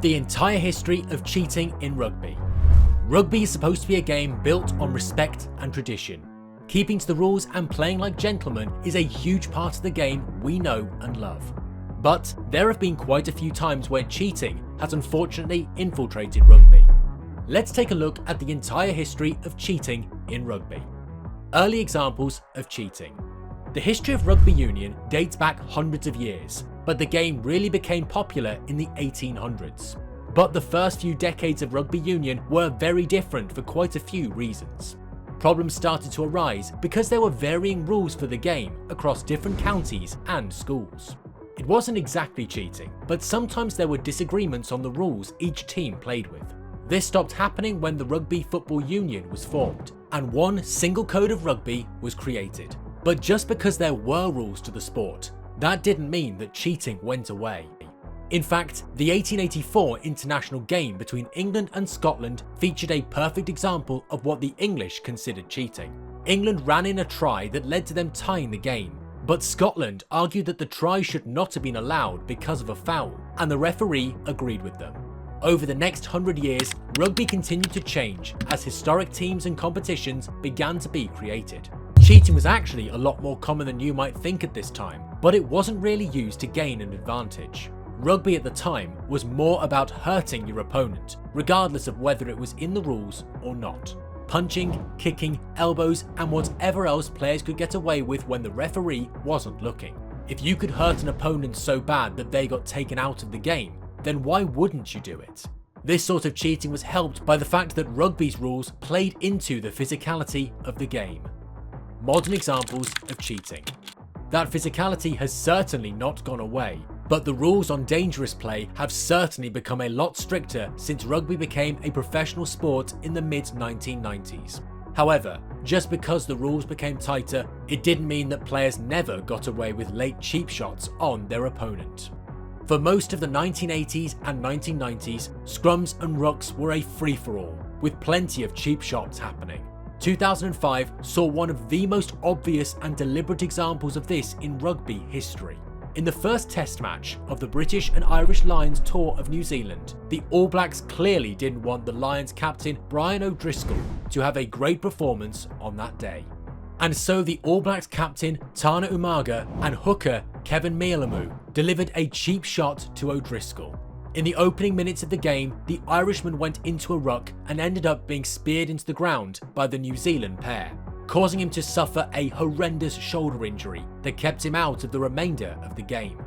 The entire history of cheating in rugby. Rugby is supposed to be a game built on respect and tradition. Keeping to the rules and playing like gentlemen is a huge part of the game we know and love. But there have been quite a few times where cheating has unfortunately infiltrated rugby. Let's take a look at the entire history of cheating in rugby. Early examples of cheating. The history of rugby union dates back hundreds of years, but the game really became popular in the 1800s. But the first few decades of rugby union were very different for quite a few reasons. Problems started to arise because there were varying rules for the game across different counties and schools. It wasn't exactly cheating, but sometimes there were disagreements on the rules each team played with. This stopped happening when the Rugby Football Union was formed, and one single code of rugby was created. But just because there were rules to the sport, that didn't mean that cheating went away. In fact, the 1884 international game between England and Scotland featured a perfect example of what the English considered cheating. England ran in a try that led to them tying the game, but Scotland argued that the try should not have been allowed because of a foul, and the referee agreed with them. Over the next 100 years, rugby continued to change as historic teams and competitions began to be created. Cheating was actually a lot more common than you might think at this time, but it wasn't really used to gain an advantage. Rugby at the time was more about hurting your opponent, regardless of whether it was in the rules or not. Punching, kicking, elbows, and whatever else players could get away with when the referee wasn't looking. If you could hurt an opponent so bad that they got taken out of the game, then why wouldn't you do it? This sort of cheating was helped by the fact that rugby's rules played into the physicality of the game. Modern examples of cheating. That physicality has certainly not gone away, but the rules on dangerous play have certainly become a lot stricter since rugby became a professional sport in the mid-1990s. However, just because the rules became tighter, it didn't mean that players never got away with late cheap shots on their opponent. For most of the 1980s and 1990s, scrums and rucks were a free-for-all, with plenty of cheap shots happening. 2005 saw one of the most obvious and deliberate examples of this in rugby history. In the first test match of the British and Irish Lions tour of New Zealand, the All Blacks clearly didn't want the Lions captain Brian O'Driscoll to have a great performance on that day. And so the All Blacks captain Tana Umaga and hooker Kevin Mealamu delivered a cheap shot to O'Driscoll. In the opening minutes of the game, the Irishman went into a ruck and ended up being speared into the ground by the New Zealand pair, causing him to suffer a horrendous shoulder injury that kept him out of the remainder of the game.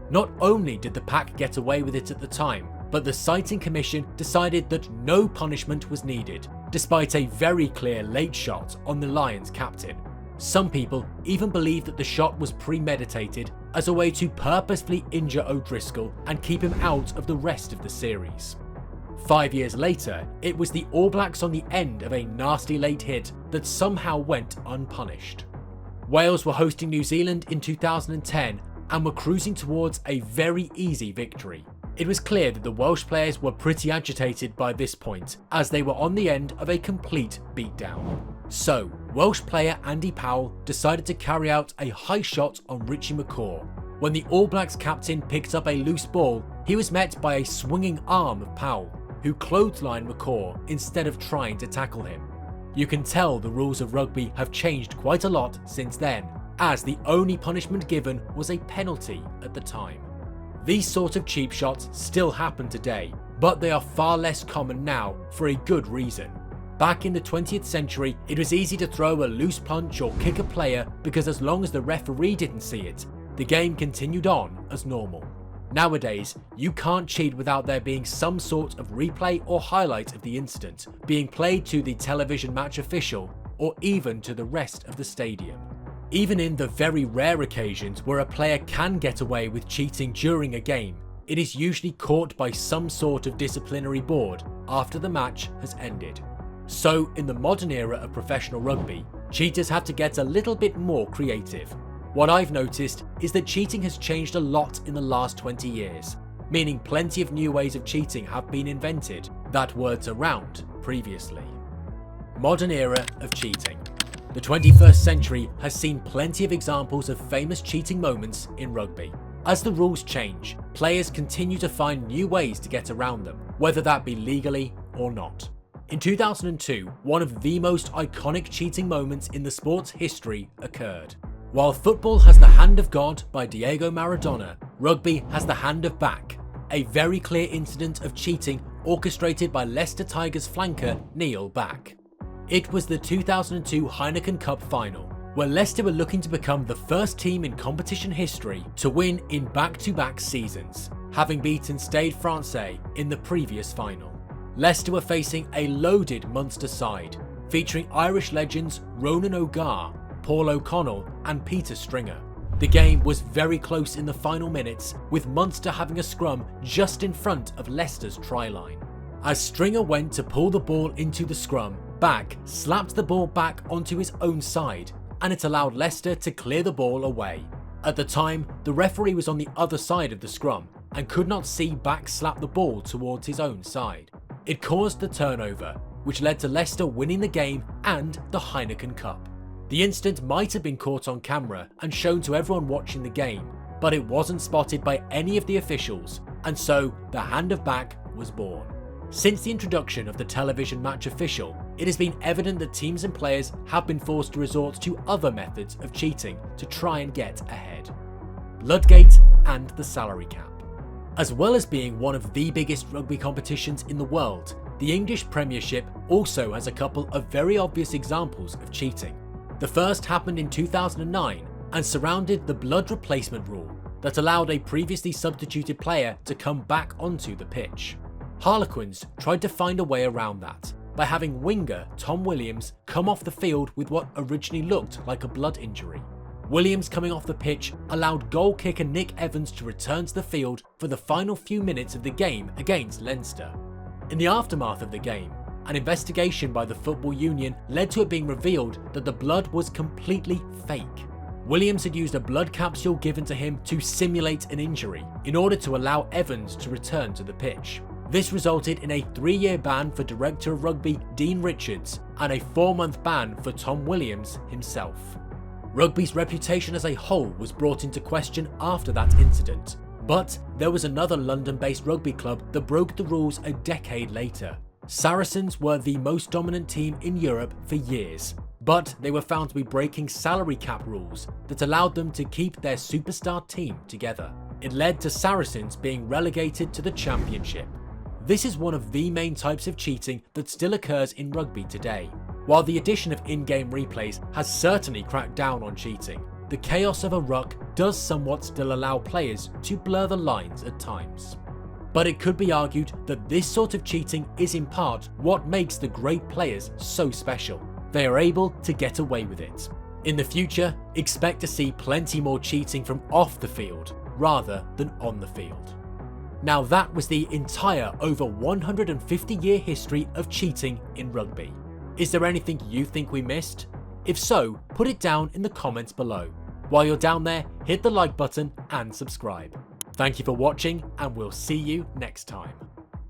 Not only did the pack get away with it at the time, but the Citing Commission decided that no punishment was needed, despite a very clear late shot on the Lions captain. Some people even believe that the shot was premeditated as a way to purposefully injure O'Driscoll and keep him out of the rest of the series. 5 years later, it was the All Blacks on the end of a nasty late hit that somehow went unpunished. Wales were hosting New Zealand in 2010 and were cruising towards a very easy victory. It was clear that the Welsh players were pretty agitated by this point, as they were on the end of a complete beatdown. So, Welsh player Andy Powell decided to carry out a high shot on Richie McCaw. When the All Blacks captain picked up a loose ball, he was met by a swinging arm of Powell, who clotheslined McCaw instead of trying to tackle him. You can tell the rules of rugby have changed quite a lot since then, as the only punishment given was a penalty at the time. These sort of cheap shots still happen today, but they are far less common now for a good reason. Back in the 20th century, it was easy to throw a loose punch or kick a player because as long as the referee didn't see it, the game continued on as normal. Nowadays, you can't cheat without there being some sort of replay or highlight of the incident being played to the television match official or even to the rest of the stadium. Even in the very rare occasions where a player can get away with cheating during a game, it is usually caught by some sort of disciplinary board after the match has ended. So, in the modern era of professional rugby, cheaters have to get a little bit more creative. What I've noticed is that cheating has changed a lot in the last 20 years, meaning plenty of new ways of cheating have been invented that weren't around previously. Modern era of cheating. The 21st century has seen plenty of examples of famous cheating moments in rugby. As the rules change, players continue to find new ways to get around them, whether that be legally or not. In 2002, one of the most iconic cheating moments in the sport's history occurred. While football has the hand of God by Diego Maradona, rugby has the hand of back, a very clear incident of cheating orchestrated by Leicester Tigers flanker Neil Back. It was the 2002 Heineken Cup final, where Leicester were looking to become the first team in competition history to win in back-to-back seasons, having beaten Stade Francais in the previous final. Leicester were facing a loaded Munster side, featuring Irish legends Ronan O'Gara, Paul O'Connell and Peter Stringer. The game was very close in the final minutes, with Munster having a scrum just in front of Leicester's try line. As Stringer went to pull the ball into the scrum, Back slapped the ball back onto his own side, and it allowed Leicester to clear the ball away. At the time, the referee was on the other side of the scrum and could not see Back slap the ball towards his own side. It caused the turnover, which led to Leicester winning the game and the Heineken Cup. The incident might have been caught on camera and shown to everyone watching the game, but it wasn't spotted by any of the officials, and so the hand of Back was born. Since the introduction of the television match official, it has been evident that teams and players have been forced to resort to other methods of cheating to try and get ahead. Bloodgate and the salary cap. As well as being one of the biggest rugby competitions in the world, the English Premiership also has a couple of very obvious examples of cheating. The first happened in 2009 and surrounded the blood replacement rule that allowed a previously substituted player to come back onto the pitch. Harlequins tried to find a way around that by having winger Tom Williams come off the field with what originally looked like a blood injury. Williams coming off the pitch allowed goal kicker Nick Evans to return to the field for the final few minutes of the game against Leinster. In the aftermath of the game, an investigation by the Football Union led to it being revealed that the blood was completely fake. Williams had used a blood capsule given to him to simulate an injury in order to allow Evans to return to the pitch. This resulted in a 3-year ban for Director of Rugby Dean Richards and a 4-month ban for Tom Williams himself. Rugby's reputation as a whole was brought into question after that incident, but there was another London-based rugby club that broke the rules a decade later. Saracens were the most dominant team in Europe for years, but they were found to be breaking salary cap rules that allowed them to keep their superstar team together. It led to Saracens being relegated to the Championship. This is one of the main types of cheating that still occurs in rugby today. While the addition of in-game replays has certainly cracked down on cheating, the chaos of a ruck does somewhat still allow players to blur the lines at times. But it could be argued that this sort of cheating is in part what makes the great players so special. They are able to get away with it. In the future, expect to see plenty more cheating from off the field rather than on the field. Now that was the entire over 150-year history of cheating in rugby. Is there anything you think we missed? If so, put it down in the comments below. While you're down there, hit the like button and subscribe. Thank you for watching, and we'll see you next time.